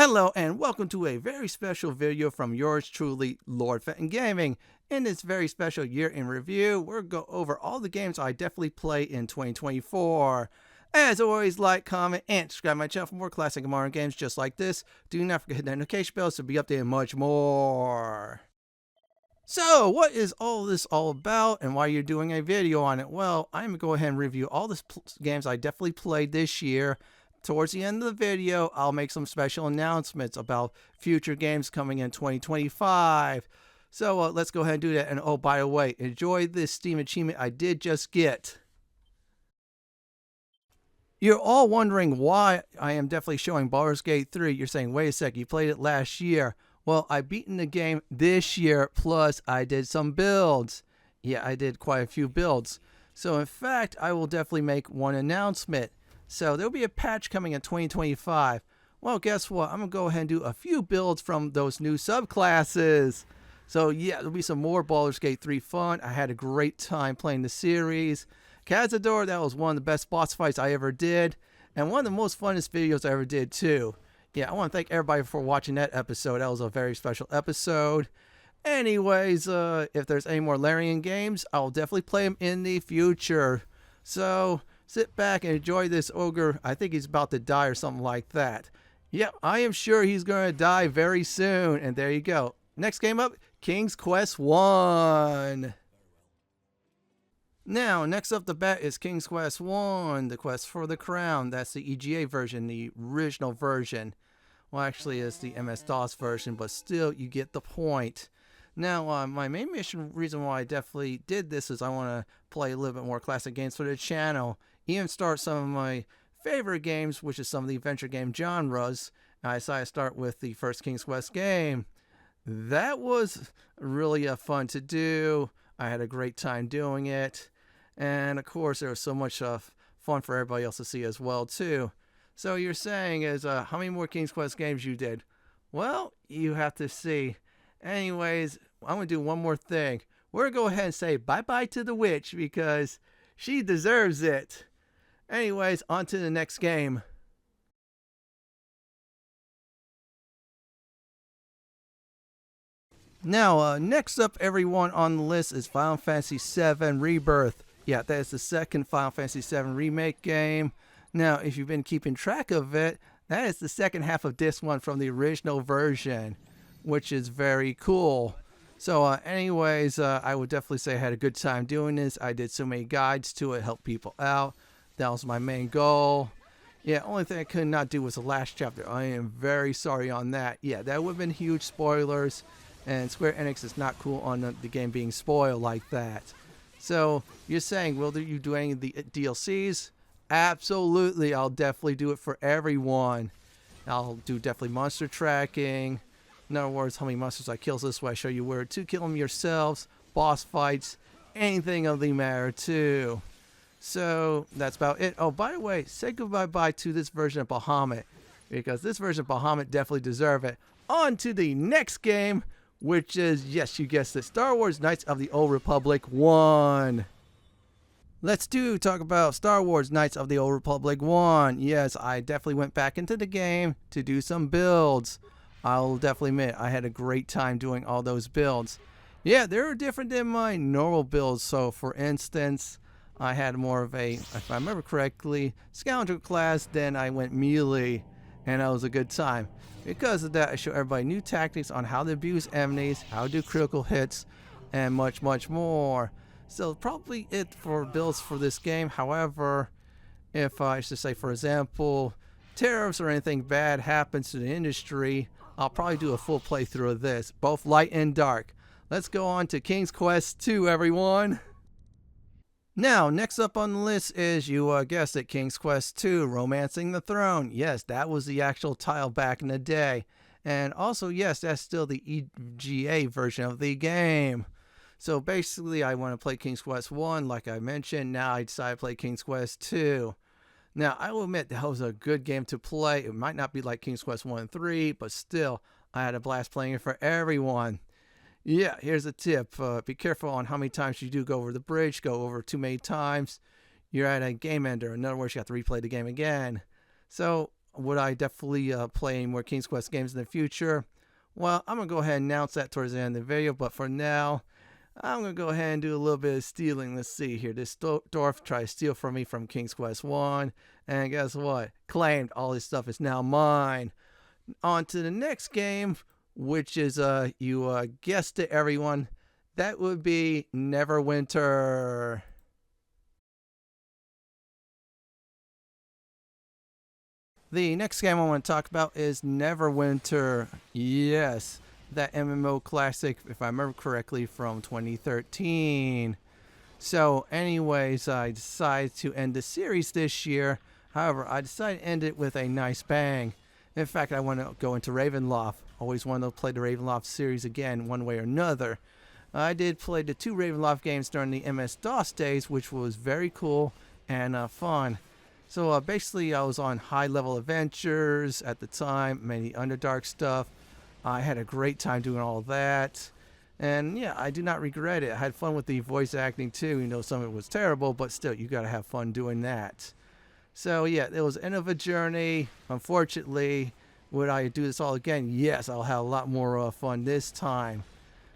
Hello and welcome to a very special video from yours truly, Lord Fenton Gaming. In this very special year in review, we're going to go over all the games I definitely play in 2024. As always, like, comment, and subscribe to my channel for more classic and modern games just like this. Do not forget to hit the notification bell to be updated much more. So, what is all this all about and why you're doing a video on it? Well, I'm going to go ahead and review all the games I definitely played this year. Towards the end of the video, I'll make some special announcements about future games coming in 2025. So let's go ahead and do that. And oh, by the way, enjoy this Steam achievement I did just get. You're all wondering why I am definitely showing Baldur's Gate 3. You're saying, wait a sec, you played it last year. Well, I beaten the game this year, plus I did some builds. Yeah, I did quite a few builds. So in fact, I will definitely make one announcement. So there'll be a patch coming in 2025. Well, guess what? I'm going to go ahead and do a few builds from those new subclasses. So yeah, there'll be some more Baldur's Gate 3 fun. I had a great time playing the series. Cazador, that was one of the best boss fights I ever did. And one of the most funnest videos I ever did too. Yeah, I want to thank everybody for watching that episode. That was a very special episode. Anyways, if there's any more Larian games, I'll definitely play them in the future. So sit back and enjoy this ogre. I think he's about to die or something like that. Yep, I am sure he's going to die very soon. And there you go. Next game up, King's Quest 1. Now, next up the bat is King's Quest 1, the Quest for the Crown. That's the EGA version, the original version. Well, actually, it's the MS-DOS version, but still, you get the point. Now, my main reason why I definitely did this is I want to play a little bit more classic games for the channel. Even start some of my favorite games, which is some of the adventure game genres. I decided to start with the first King's Quest game. That was really fun to do. I had a great time doing it. And of course, there was so much fun for everybody else to see as well, too. So you're saying is how many more King's Quest games you did? Well, you have to see. Anyways, I'm going to do one more thing. We're going to go ahead and say bye-bye to the witch because she deserves it. Anyways, on to the next game. Now, next up, everyone on the list is Final Fantasy VII Rebirth. Yeah, that is the second Final Fantasy VII Remake game. Now, if you've been keeping track of it, that is the second half of this one from the original version, which is very cool. So anyways, I would definitely say I had a good time doing this. I did so many guides to it, help people out. That was my main goal. Yeah, only thing I could not do was the last chapter. I am very sorry on that. Yeah, that would have been huge spoilers. And Square Enix is not cool on the game being spoiled like that. So, you're saying, will you do any of the DLCs? Absolutely, I'll definitely do it for everyone. I'll do definitely monster tracking. In other words, how many monsters I kill this way. I show you where to kill them yourselves. Boss fights. Anything of the matter too. So, that's about it. Oh, by the way, say goodbye to this version of Bahamut. Because this version of Bahamut definitely deserves it. On to the next game, which is, yes, you guessed it, Star Wars Knights of the Old Republic 1. Let's talk about Star Wars Knights of the Old Republic 1. Yes, I definitely went back into the game to do some builds. I'll definitely admit, I had a great time doing all those builds. Yeah, they were different than my normal builds. So, for instance, I had more of a, if I remember correctly, Scoundrel class, then I went melee, and that was a good time. Because of that, I show everybody new tactics on how to abuse enemies, how to do critical hits, and much, much more. So probably it for builds for this game. However, if I should say, for example, tariffs or anything bad happens to the industry, I'll probably do a full playthrough of this, both light and dark. Let's go on to King's Quest 2, everyone. Now, next up on the list is, you guessed it, King's Quest 2, Romancing the Throne. Yes, that was the actual title back in the day. And also, yes, that's still the EGA version of the game. So basically, I want to play King's Quest 1, like I mentioned. Now I decided to play King's Quest 2. Now, I will admit that was a good game to play. It might not be like King's Quest 1 and 3, but still, I had a blast playing it for everyone. Yeah, here's a tip. Be careful on how many times you do go over the bridge. Go over too many times, you're at a game ender. In other words, you have to replay the game again. So would I definitely play any more King's Quest games in the future? Well, I'm going to go ahead and announce that towards the end of the video, but for now, I'm going to go ahead and do a little bit of stealing. Let's see here. This dwarf tried to steal from me from King's Quest 1, and guess what? Claimed all this stuff is now mine. On to the next game, which is, you guessed it, everyone. That would be Neverwinter. The next game I want to talk about is Neverwinter. Yes, that MMO classic, if I remember correctly, from 2013. So anyways, I decided to end the series this year. However, I decided to end it with a nice bang. In fact, I want to go into Ravenloft. Always wanted to play the Ravenloft series again, one way or another. I did play the 2 Ravenloft games during the MS-DOS days, which was very cool and fun. So basically, I was on high-level adventures at the time, many Underdark stuff. I had a great time doing all that. And yeah, I do not regret it. I had fun with the voice acting too. You know, some of it was terrible, but still, you got to have fun doing that. So yeah, it was the end of a journey. Unfortunately, would I do this all again? Yes, I'll have a lot more fun this time.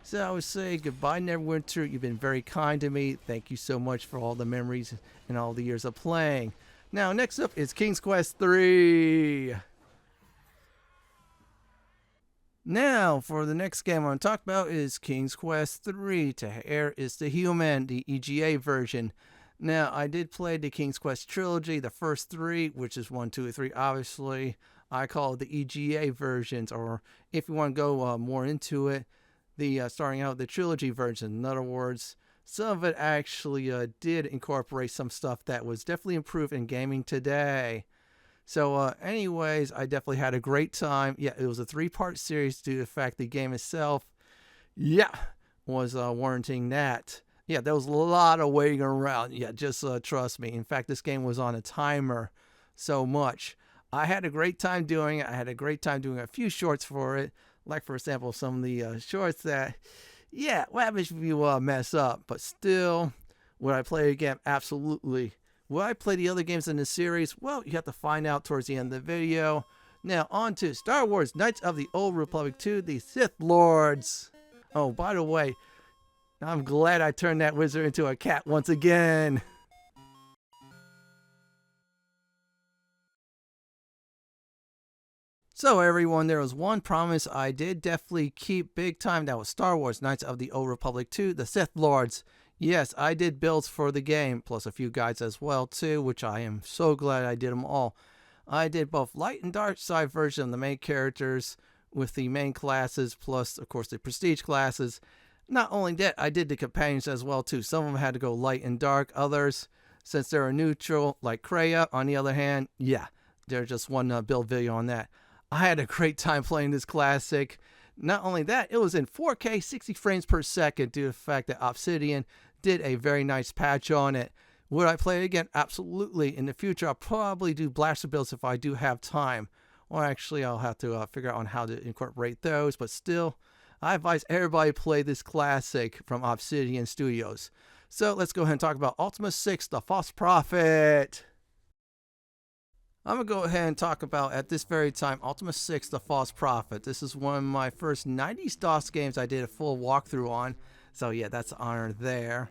So I would say goodbye, Neverwinter. You've been very kind to me. Thank you so much for all the memories and all the years of playing. Now, next up is King's Quest 3. Now, for the next game I want to talk about is King's Quest 3. To Air is the Human, the EGA version. Now, I did play the King's Quest trilogy, the first 3, which is 1, 2, and 3, obviously. I call it the EGA versions, or if you want to go more into it, the starting out the trilogy version. In other words, some of it actually did incorporate some stuff that was definitely improved in gaming today. So anyways, I definitely had a great time. Yeah, it was a 3-part series due to the fact the game itself, yeah, was warranting that. Yeah, there was a lot of waiting around. Yeah, just trust me. In fact, this game was on a timer so much. I had a great time doing it. I had a great time doing a few shorts for it. Like, for example, some of the shorts that, yeah, what happens if you mess up? But still, would I play it again? Absolutely. Will I play the other games in the series? Well, you have to find out towards the end of the video. Now, on to Star Wars Knights of the Old Republic 2, the Sith Lords. Oh, by the way, I'm glad I turned that wizard into a cat once again. So everyone, there was one promise I did definitely keep big time. That was Star Wars Knights of the Old Republic 2, the Sith Lords. Yes, I did builds for the game, plus a few guides as well too, which I am so glad I did them all. I did both light and dark side version of the main characters with the main classes, plus of course the prestige classes. Not only that, I did the companions as well too. Some of them had to go light and dark. Others, since they're neutral, like Kreia, on the other hand, yeah, there's just one build video on that. I had a great time playing this classic. Not only that, it was in 4K 60 frames per second due to the fact that Obsidian did a very nice patch on it. Would I play it again? Absolutely. In the future, I'll probably do blaster builds if I do have time. Or actually, I'll have to figure out on how to incorporate those. But still, I advise everybody play this classic from Obsidian Studios. So let's go ahead and talk about Ultima 6, The False Prophet. I'm going to go ahead and talk about, at this very time, Ultima 6, The False Prophet. This is one of my first 90s DOS games I did a full walkthrough on. So yeah, that's an honor there.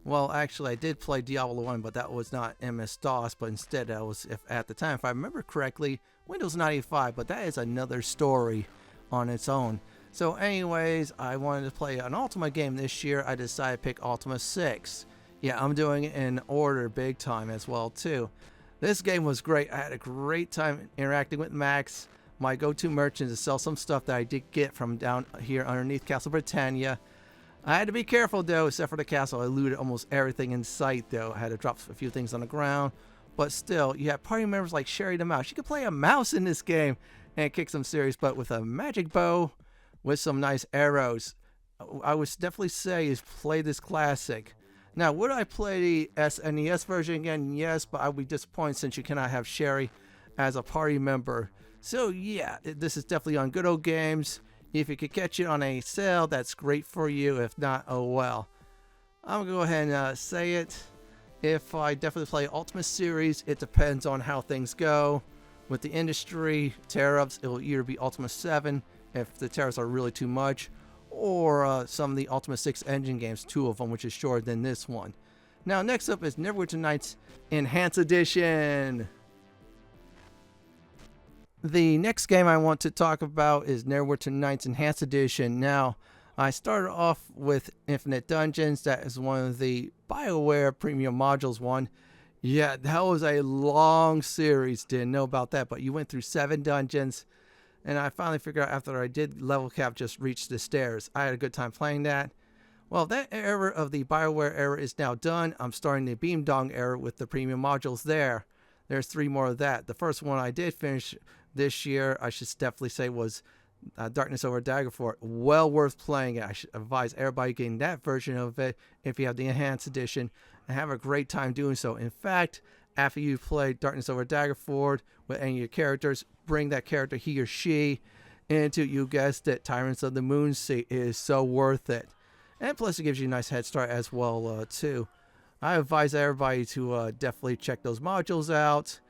Well, actually, I did play Diablo 1, but that was not MS-DOS, but instead that was, at the time, if I remember correctly, Windows 95, but that is another story on its own. So anyways, I wanted to play an Ultima game this year. I decided to pick Ultima 6. Yeah, I'm doing it in order big time as well, too. This game was great. I had a great time interacting with Max, my go-to merchant, to sell some stuff that I did get from down here underneath Castle Britannia. I had to be careful though, except for the castle. I looted almost everything in sight though. I had to drop a few things on the ground. But still, you have party members like Sherry the Mouse. You can play a mouse in this game and kick some serious butt with a magic bow with some nice arrows. I would definitely say is play this classic. Now, would I play the SNES version again? Yes, but I would be disappointed since you cannot have Sherry as a party member. So yeah, this is definitely on Good Old Games. If you could catch it on a sale, that's great for you. If not, oh well. I'm going to go ahead and say it. If I definitely play Ultimate Series, it depends on how things go With the industry tear-ups, it'll either be Ultima 7 if the tear-ups are really too much, or some of the Ultima 6 engine games, 2 of them, which is shorter than this one. Now, next up is Neverwinter Nights Enhanced Edition. The next game I want to talk about is Neverwinter Nights Enhanced Edition. Now, I started off with Infinite Dungeons. That is one of the BioWare premium modules one. Yeah, that was a long series. Didn't know about that, but you went through 7 dungeons. And I finally figured out after I did level cap, just reached the stairs. I had a good time playing that. Well, that era of the BioWare era is now done. I'm starting the Beam Dong era with the premium modules there. There's 3 more of that. The first one I did finish this year, I should definitely say, was Darkness Over Daggerford. Well worth playing it. I should advise everybody getting that version of it if you have the Enhanced Edition, and have a great time doing so. In fact, after you play Darkness Over Daggerford with any of your characters, bring that character, he or she, into, you guessed it, Tyrants of the Moonsea. It is so worth it. And plus it gives you a nice head start as well, too. I advise everybody to definitely check those modules out.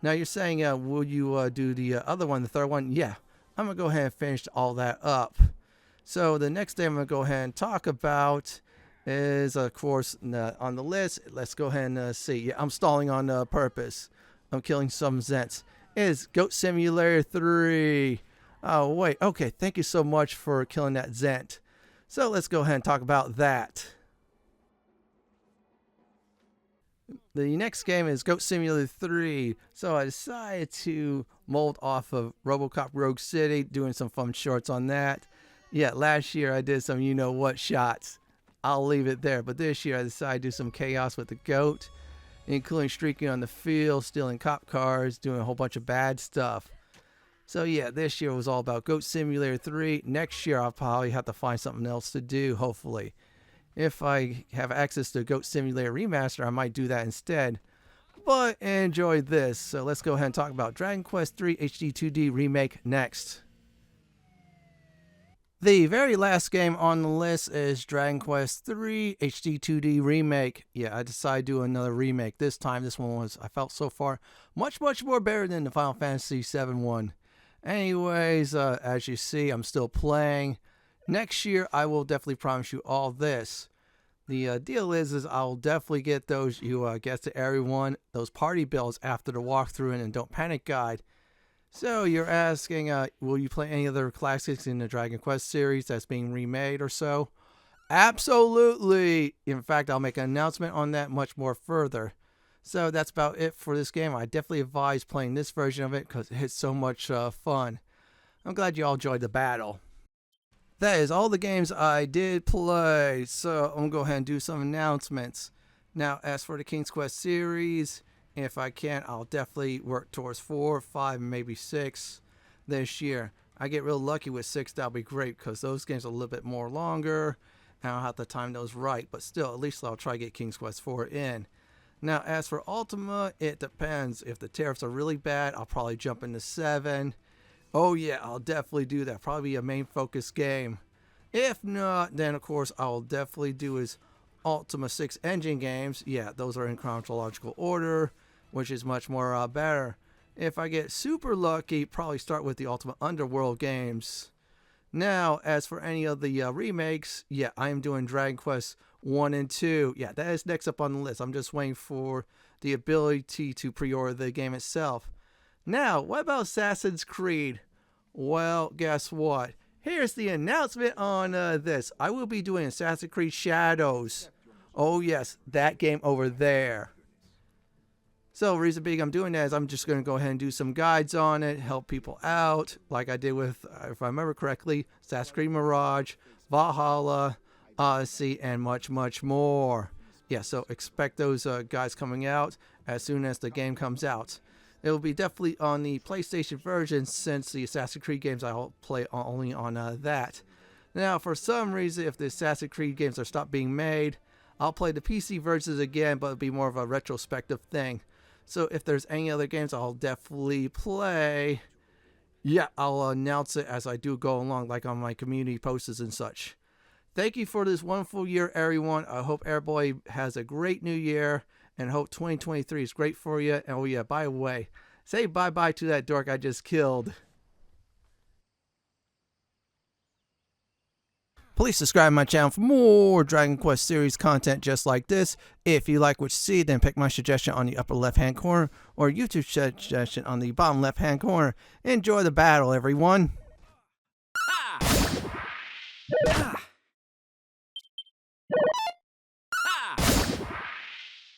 Now you're saying, will you do the other one, the third one? Yeah, I'm going to go ahead and finish all that up. So the next thing I'm going to go ahead and talk about is, of course, on the list. Let's go ahead and see. Yeah, I'm stalling on purpose. I'm killing some Zents. Is Goat Simulator 3. Oh, wait. Okay, thank you so much for killing that Zent. So let's go ahead and talk about that. The next game is Goat Simulator 3. So I decided to mold off of RoboCop Rogue City, doing some fun shorts on that. Yeah, last year I did some you-know-what shots. I'll leave it there. But this year I decided to do some chaos with the goat, including streaking on the field, stealing cop cars, doing a whole bunch of bad stuff. So yeah, this year was all about Goat Simulator 3. Next year I'll probably have to find something else to do, hopefully. If I have access to Goat Simulator Remaster, I might do that instead. But enjoy this. So let's go ahead and talk about Dragon Quest III HD 2D Remake next. The very last game on the list is Dragon Quest III HD 2D Remake. Yeah, I decided to do another remake. This time, this one was, I felt so far, much more better than the Final Fantasy VII one. Anyways, as you see, I'm still playing. Next year, I will definitely promise you all this. The deal is I'll definitely get those, you guessed it everyone, those party bills after the walkthrough and Don't Panic guide. So you're asking, will you play any other classics in the Dragon Quest series that's being remade or so? Absolutely! In fact, I'll make an announcement on that much more further. So that's about it for this game. I definitely advise playing this version of it because it's so much fun. I'm glad you all enjoyed the battle. That is all the games I did play. So I'm going to go ahead and do some announcements. Now, as for the King's Quest series, if I can, I'll definitely work towards 4, 5, maybe 6 this year. I get real lucky with 6, that'll be great because those games are a little bit more longer and I'll have to time those right. But still, at least I'll try to get King's Quest 4 in. Now, as for Ultima, it depends. If the tariffs are really bad, I'll probably jump into 7. Oh yeah, I'll definitely do that. Probably a main focus game. If not, then of course I'll definitely do is Ultima 6 engine games. Yeah, those are in chronological order, which is much more better. If I get super lucky, probably start with the Ultima Underworld games. Now, as for any of the remakes, yeah, I am doing Dragon Quest 1 and 2. Yeah, that is next up on the list. I'm just waiting for the ability to pre-order the game itself. Now, what about Assassin's Creed? Well, guess what? Here's the announcement on this. I will be doing Assassin's Creed Shadows. Oh yes, that game over there. So the reason being I'm doing that is I'm just going to go ahead and do some guides on it, help people out, like I did with, if I remember correctly, Assassin's Creed Mirage, Valhalla, Odyssey, and much more. Yeah, so expect those guides coming out as soon as the game comes out. It will be definitely on the PlayStation version since the Assassin's Creed games I'll play only on that. Now, for some reason, if the Assassin's Creed games are stopped being made, I'll play the PC versions again, but it'll be more of a retrospective thing. So if there's any other games I'll definitely play, yeah, I'll announce it as I do go along, like on my community posts and such. Thank you for this wonderful year, everyone. I hope everybody has a great new year and hope 2023 is great for you. And oh yeah, by the way, Say bye-bye to that dork I just killed. Please subscribe to my channel for more Dragon Quest series content just like this. If you like what you see, then pick my suggestion on the upper left-hand corner or YouTube suggestion on the bottom left-hand corner. Enjoy the battle, everyone.